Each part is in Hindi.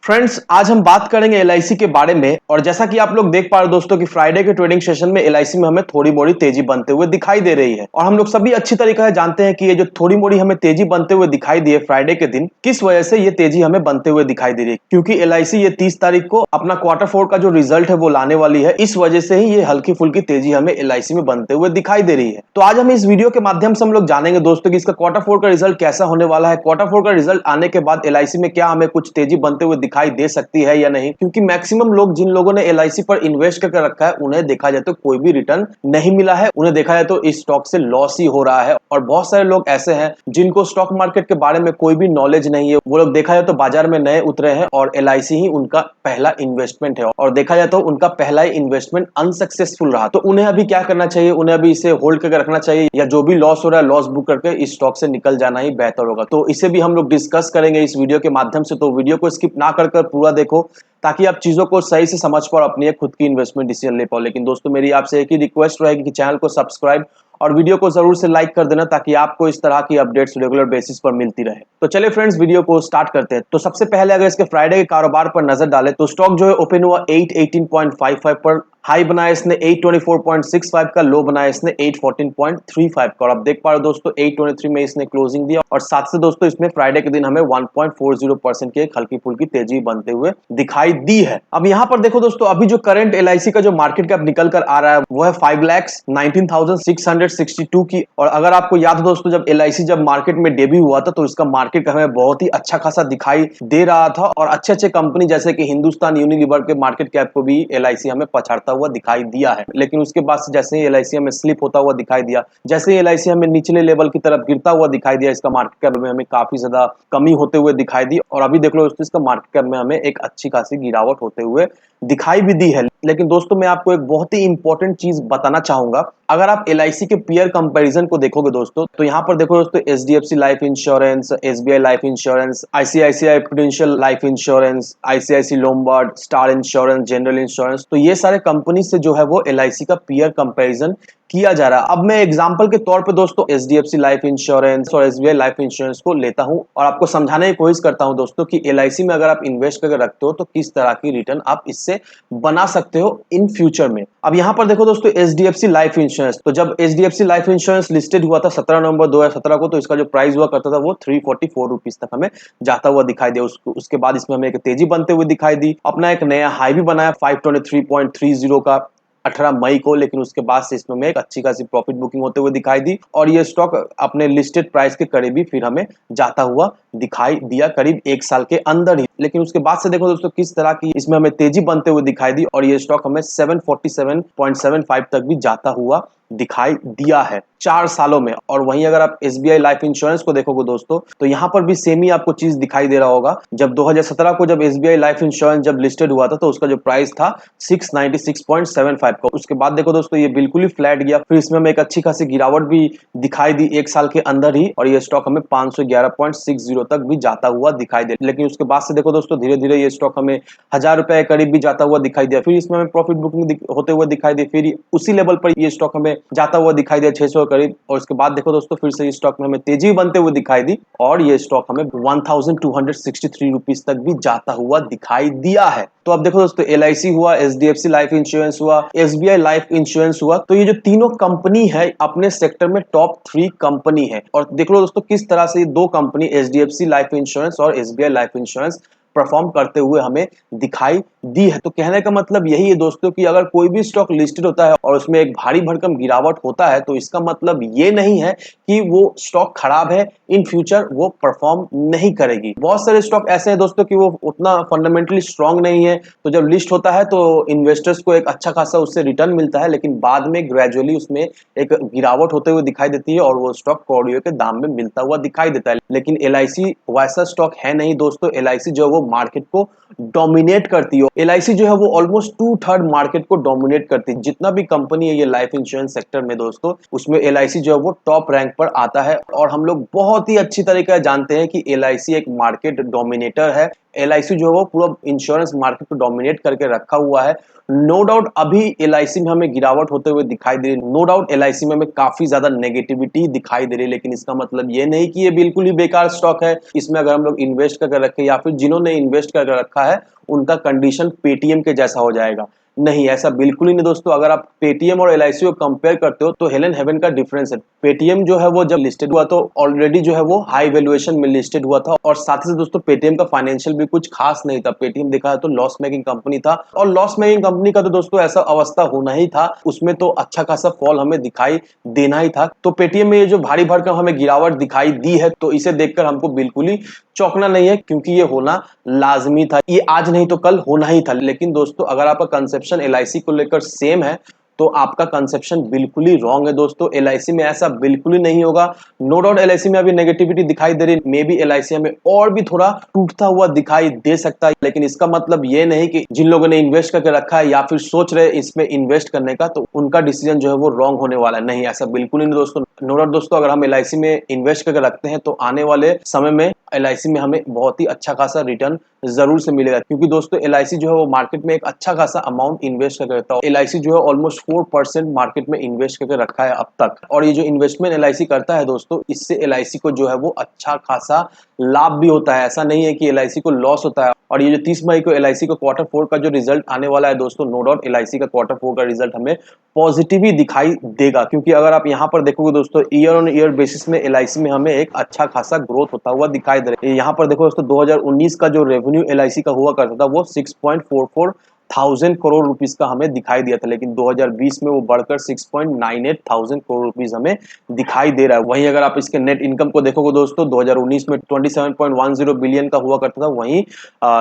फ्रेंड्स, आज हम बात करेंगे एलआईसी के बारे में। और जैसा कि आप लोग देख पा रहे हो दोस्तों कि फ्राइडे के ट्रेडिंग सेशन में एलआईसी में हमें थोड़ी मोड़ी तेजी बनते हुए दिखाई दे रही है। और हम लोग सभी अच्छी तरीके से जानते हैं कि ये जो थोड़ी मोड़ी हमें तेजी बनते हुए दिखाई दी है फ्राइडे के दिन, किस वजह से ये तेजी हमें बनते हुए दिखाई दे रही है। क्योंकि एलआईसी ये 30 तारीख को अपना क्वार्टर 4 का जो रिजल्ट है वो लाने वाली है। इस वजह से ही ये हल्की फुल्की तेजी हमें एलआईसी में बनते हुए दिखाई दे रही है। तो आज हम इस वीडियो के माध्यम से हम लोग जानेंगे दोस्तों कि इसका क्वार्टर 4 का रिजल्ट कैसा होने वाला है। क्वार्टर 4 का रिजल्ट आने के बाद एलआईसी में क्या हमें कुछ तेजी बनते हुए दिखाई दे सकती है या नहीं। क्योंकि मैक्सिमम लोग जिन लोगों ने एलआईसी पर इन्वेस्ट करके रखा है उन्हें देखा जाए तो कोई भी रिटर्न नहीं मिला है। उन्हें देखा जाए तो इस स्टॉक से लॉस ही हो रहा है। और बहुत सारे लोग ऐसे हैं जिनको स्टॉक मार्केट के बारे में कोई भी नॉलेज नहीं है। वो लोग देखा जाए तो बाजार में नए उतरे हैं और एलआईसी ही उनका पहला इन्वेस्टमेंट है। और देखा जाए तो उनका पहला ही इन्वेस्टमेंट अनसक्सेसफुल रहा। तो उन्हें अभी क्या करना चाहिए? उन्हें अभी इसे होल्ड करके रखना चाहिए या जो भी लॉस हो रहा है लॉस बुक करके इस स्टॉक से निकल जाना ही बेहतर होगा। तो इसे भी हम लोग डिस्कस करेंगे इस वीडियो के माध्यम से। तो वीडियो को स्किप ना कर पूरा देखो ताकि आप चीजों को सही से समझ पाओ और अपनी एक खुद की इन्वेस्टमेंट डिसीजन ले पाओ। लेकिन दोस्तों मेरी आपसे एक ही रिक्वेस्ट रहेगी कि चैनल को सब्सक्राइब और वीडियो को जरूर से लाइक कर देना ताकि आपको इस तरह की अपडेट्स रेगुलर बेसिस पर मिलती रहे। तो चलिए फ्रेंड्स वीडियो को स्टार्ट करते हैं। तो सबसे पहले अगर इसके फ्राइडे के कारोबार पर नजर डालें तो स्टॉक जो है ओपन हुआ 818.55 पर, हाई बनाया इसने 824.65 का, लो बनाया इसने 814.35 का। और आप देख पा रहे हो दोस्तों 823 में इसने क्लोजिंग दिया और साथ से दोस्तों इसमें फ्राइडे के दिन हमें 1.40% की एक हल्की फुल्की तेजी बनते हुए दिखाई दी है। अब यहाँ पर देखो दोस्तों अभी जो करंट एलआईसी का जो मार्केट कैप निकल कर आ रहा है वो है 5,19,662 की। और अगर आपको याद हो दोस्तों जब एलआईसी जब मार्केट में डेब्यू हुआ था तो इसका मार्केट कैप हमें बहुत ही अच्छा खासा दिखाई दे रहा था और अच्छे अच्छे कंपनी जैसे कि हिंदुस्तान यूनिलीवर के मार्केट कैप को भी एलआईसी हमें पछाड़ता हुआ दिखाई दिया है। लेकिन उसके बाद से जैसे ही एलआईसी हमें स्लिप होता हुआ दिखाई दिया, जैसे ही एलआईसी हमें निचले लेवल की तरफ गिरता हुआ दिखाई दिया, इसका मार्केट कैप में हमें काफी ज्यादा कमी होते हुए दिखाई दी। और अभी देख लो दोस्तों इसका मार्केट कैप में हमें एक अच्छी खासी गिरावट होते हुए दिखाई भी दी है। लेकिन दोस्तों मैं आपको एक बहुत ही इंपॉर्टेंट चीज बताना चाहूंगा। अगर आप एलआईसी के पीयर कंपैरिजन को देखोगे दोस्तों तो यहाँ पर देखो दोस्तों HDFC life insurance, SBI life insurance, ICICI Prudential life insurance, ICICI Lombard, Star insurance, general insurance, तो ये सारे कंपनी से जो है वो एलआईसी का पीयर कंपैरिजन किया जा रहा है। अब मैं एग्जांपल के तौर पे दोस्तों एचडीएफसी लाइफ इंश्योरेंस और एसबीआई लाइफ इंश्योरेंस को लेता हूं और आपको समझाने की कोशिश करता हूं दोस्तों कि एलआईसी में अगर आप इन्वेस्ट करके रखते हो तो किस तरह की रिटर्न आप इससे बना सकते हो इन फ्यूचर में। अब यहां पर देखो दोस्तों एचडीएफसी लाइफ इंश्योरेंस, तो जब एचडीएफसी लाइफ इंश्योरेंस लिस्टेड हुआ था 17 नवंबर 2017 को तो इसका जो प्राइस हुआ करता था वो 344 रुपीज तक हमें जाता हुआ दिखाई दिया। उसके बाद इसमें हमें एक तेजी बनते हुए दिखाई दी, अपना एक नया हाई भी बनाया 523.30 का 18 मई को। लेकिन उसके बाद से इसमें हमें एक अच्छी खासी प्रॉफिट बुकिंग होते हुए दिखाई दी और ये स्टॉक अपने लिस्टेड प्राइस के करीब ही फिर हमें जाता हुआ दिखाई दिया करीब एक साल के अंदर ही। लेकिन उसके बाद से देखो दोस्तों किस तरह की इसमें हमें तेजी बनते हुए दिखाई दी और ये स्टॉक हमें 747.75 तक भी जाता हुआ दिखाई दिया है 4 सालों में। और वहीं अगर आप एसबीआई लाइफ इंश्योरेंस को देखोगे दोस्तों तो यहाँ पर भी सेम ही आपको चीज दिखाई दे रहा होगा। जब 2017 को जब एसबीआई लाइफ इंश्योरेंस जब लिस्टेड हुआ था तो उसका जो प्राइस था 696.75 का। उसके बाद देखो दोस्तों ये बिल्कुल ही फ्लैट गया, फिर इसमें हमें एक अच्छी खासी गिरावट भी दिखाई दी एक साल के अंदर ही और ये स्टॉक हमें 511.60 तक भी जाता हुआ दिखाई दे। लेकिन उसके बाद से देखो दोस्तों धीरे धीरे ये स्टॉक हमें 1000 रुपए के करीब भी जाता हुआ दिखाई दिया, फिर इसमें हमें प्रॉफिट बुकिंग होते हुए दिखाई दी, फिर उसी लेवल पर ये स्टॉक हमें जाता हुआ दिखाई दिया 600 के करीब। और उसके बाद देखो दोस्तों फिर से इस स्टॉक में हमें तेजी बनते हुए दिखाई दी और ये स्टॉक हमें 1263 रुपीज तक भी जाता हुआ दिखाई दिया है। तो अब देखो दोस्तों एलआईसी हुआ, एचडीएफसी लाइफ इंश्योरेंस हुआ, एसबीआई लाइफ इंश्योरेंस हुआ, तो ये जो तीनों कंपनी है अपने सेक्टर में टॉप 3 कंपनी है। और देख लो दोस्तों किस तरह से ये दो कंपनी एचडीएफसी लाइफ इंश्योरेंस और एसबीआई लाइफ इंश्योरेंस परफॉर्म करते हुए हमें दिखाई दी है। तो कहने का मतलब यही है दोस्तों कि अगर कोई भी स्टॉक लिस्टेड होता है और उसमें एक भारी भरकम गिरावट होता है तो इसका मतलब ये नहीं है कि वो स्टॉक खराब है, इन फ्यूचर वो परफॉर्म नहीं करेगी। बहुत सारे स्टॉक ऐसे हैं दोस्तों कि वो उतना फंडामेंटली स्ट्रांग नहीं है, तो जब लिस्ट होता है तो इन्वेस्टर्स को एक अच्छा खासा उससे रिटर्न मिलता है, लेकिन बाद में ग्रेजुअली उसमें एक गिरावट होते हुए दिखाई देती है और वो स्टॉक करोड़ों के दाम में मिलता हुआ दिखाई देता है। लेकिन एलआईसी वैसा स्टॉक है नहीं दोस्तों। एलआईसी जो है वो मार्केट को डोमिनेट करती है LIC जो है वो ऑलमोस्ट 2/3 मार्केट को डोमिनेट करती है। जितना भी कंपनी है ये लाइफ इंश्योरेंस सेक्टर में दोस्तों, उसमें LIC जो है वो टॉप रैंक पर आता है और हम लोग बहुत ही अच्छी तरीके से जानते हैं कि LIC एक मार्केट डोमिनेटर है। LIC जो है वो पूरा इंश्योरेंस मार्केट को डोमिनेट करके रखा हुआ है। नो डाउट अभी LIC में हमें गिरावट होते हुए दिखाई दे रही है। नो डाउट LIC में हमें काफी ज्यादा नेगेटिविटी दिखाई दे रही है, लेकिन इसका मतलब ये नहीं कि ये बिल्कुल ही बेकार स्टॉक है। इसमें अगर हम लोग इन्वेस्ट करके रखें या फिर जिन्होंने इन्वेस्ट करके रखा है उनका कंडीशन पेटीएम के जैसा हो जाएगा। नहीं, ऐसा बिल्कुल ही नहीं दोस्तों। अगर आप पेटीएम और LIC को कंपेयर करते हो तो हेलन हेवन का डिफरेंस है। पेटीएम जो है वो जब लिस्टेड हुआ तो ऑलरेडी जो है वो हाई वैल्यूएशन में लिस्टेड हुआ था और साथ ही साथ दोस्तों पेटीएम का फाइनेंशियल भी कुछ खास नहीं था। पेटीएम देखा है तो लॉस मेकिंग कंपनी था और लॉस मेकिंग कंपनी का तो दोस्तों ऐसा अवस्था होना ही था, उसमें तो अच्छा खासा फॉल हमें दिखाई देना ही था। तो पेटीएम में ये जो भारी भरकम हमें गिरावट दिखाई दी है तो इसे देखकर हमको बिल्कुल ही चौंकना नहीं है, क्योंकि ये होना लाजमी था। ये आज नहीं तो कल होना ही था। लेकिन दोस्तों अगर आपका कंसेप्शन LIC को लेकर सेम है तो आपका कंसेप्शन बिल्कुल ही रॉन्ग है दोस्तों। LIC में ऐसा बिल्कुल ही नहीं होगा। नो डाउट LIC में अभी नेगेटिविटी दिखाई दे रही है, मे बी LIC हमें और भी थोड़ा टूटता हुआ दिखाई दे सकता है, लेकिन इसका मतलब ये नहीं कि जिन लोगों ने इन्वेस्ट करके रखा है या फिर सोच रहे इसमें इन्वेस्ट करने का तो उनका डिसीजन जो है वो रॉन्ग होने वाला है। नहीं, ऐसा बिल्कुल ही नहीं दोस्तों। नो डाउट दोस्तों अगर हम LIC में इन्वेस्ट करके रखते हैं तो आने वाले समय में LIC में हमें बहुत ही अच्छा खासा रिटर्न जरूर से मिलेगा, क्योंकि दोस्तों LIC जो है वो मार्केट में एक अच्छा खासा अमाउंट इन्वेस्ट करके रखता है। LIC जो है ऑलमोस्ट 4% मार्केट में इन्वेस्ट करके रखा है अब तक, और ये जो इन्वेस्टमेंट LIC करता है दोस्तों, इससे LIC को जो है वो अच्छा खासा लाभ भी होता है। ऐसा नहीं है कि LIC को लॉस होता है। और ये जो 30 मई को LIC को Q4 का जो रिजल्ट आने वाला है दोस्तों, नो डाउट LIC का Q4 का रिजल्ट हमें पॉजिटिव ही दिखाई देगा, क्योंकि अगर आप यहाँ पर देखोगे दोस्तों ईयर ऑन ईयर बेसिस में LIC में हमें एक अच्छा खासा ग्रोथ होता हुआ दिखाई दे रहा है। यहाँ पर देखो दोस्तों 2019 का जो रेवेन्यू LIC का हुआ करता था वो 6.44 थाउजेंड करोड़ रुपीस का हमें दिखाई दिया था, लेकिन 2020 में वो बढ़कर 6.98 थाउजेंड करोड़ रुपीस हमें दिखाई दे रहा है। वहीं अगर आप इसके नेट इनकम को देखोगे दोस्तों 2019 में 27.10 बिलियन का हुआ करता था, वहीं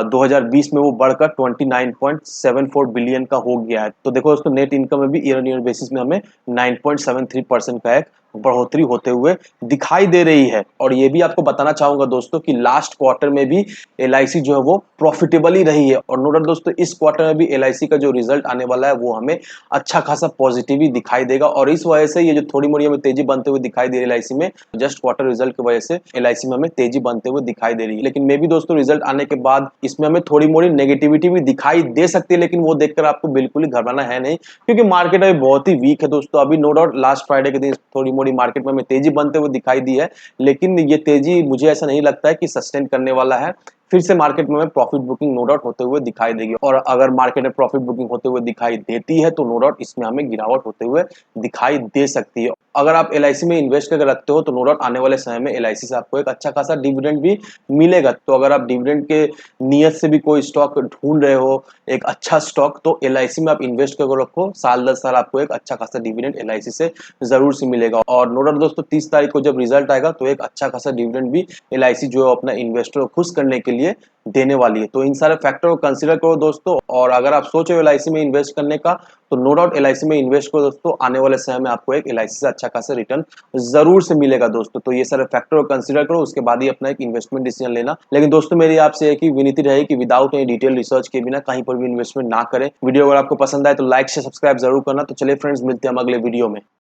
2020 में वो बढ़कर 29.74 बिलियन का हो गया है। तो देखो दोस्तों नेट इनकम में भी ईयर ऑन ईयर बेसिस में हमें 9.73% का एक बढ़ोतरी होते हुए दिखाई दे रही है। और ये भी आपको बताना चाहूंगा दोस्तों कि लास्ट क्वार्टर में भी LIC जो है वो प्रॉफिटेबल ही रही है, और नो डाउट दोस्तों इस क्वार्टर में भी LIC का जो रिजल्ट आने वाला है वो हमें अच्छा खासा पॉजिटिव ही दिखाई देगा। और इस वजह से ये जो थोड़ी मोड़ी हमें तेजी बनते हुए दिखाई दे रही है LIC में, जस्ट क्वार्टर रिजल्ट की वजह से LIC में हमें तेजी बनते हुए दिखाई दे रही है। लेकिन मे भी दोस्तों रिजल्ट आने के बाद इसमें हमें थोड़ी मोड़ी नेगेटिविटी भी दिखाई दे सकती है, लेकिन वो देखकर आपको बिल्कुल ही घबराना है नहीं, क्योंकि मार्केट अभी बहुत ही वीक है दोस्तों। अभी नो डाउट लास्ट फ्राइडे के दिन थोड़ी मोड़ी मार्केट में हमें तेजी बनते हुए दिखाई दी है, लेकिन ये तेजी मुझे ऐसा नहीं लगता है कि सस्टेन करने वाला है। फिर से मार्केट में प्रॉफिट बुकिंग नो डाउट होते हुए दिखाई देगी, और अगर मार्केट में प्रॉफिट बुकिंग होते हुए दिखाई देती है तो नो डाउट इसमें हमें गिरावट होते हुए दिखाई दे सकती है। अगर आप LIC में इन्वेस्ट करके रखते हो तो नो डाउट आने वाले समय में LIC से आपको एक अच्छा खासा डिविडेंड भी मिलेगा। तो अगर आप डिविडेंड के नियत से भी कोई स्टॉक ढूंढ रहे हो, एक अच्छा स्टॉक, तो LIC में आप इन्वेस्ट करके रखो। साल 10 साल आपको एक अच्छा खासा डिविडेंड LIC से जरूर से मिलेगा। और नो डाउट दोस्तों 30 तारीख को जब रिजल्ट आएगा तो एक अच्छा खासा डिविडेंड भी LIC जो है अपना इन्वेस्टर को खुश करने के लिए देने वाली है। तो इन सारे फैक्टर को कंसीडर करो दोस्तों, और अगर आप सोच रहे हो LIC में इन्वेस्ट करने का तो नो डाउट LIC में इन्वेस्ट करो दोस्तों। आने वाले समय में आपको एक LIC से अच्छा खासा रिटर्न जरूर से मिलेगा दोस्तों। तो ये सारे फैक्टर को कंसीडर करो, उसके बाद ही अपना एक इन्वेस्टमेंट डिसीजन लेना। लेकिन दोस्तों मेरी आपसे एक ही विनती रहेगी कि विदाउट एनी डिटेल रिसर्च के बिना कहीं पर भी इन्वेस्टमेंट ना करें। वीडियो अगर आपको पसंद आए तो लाइक से सब्सक्राइब जरूर करना। तो चलिए फ्रेंड्स, मिलते हैं हम अगले वीडियो में।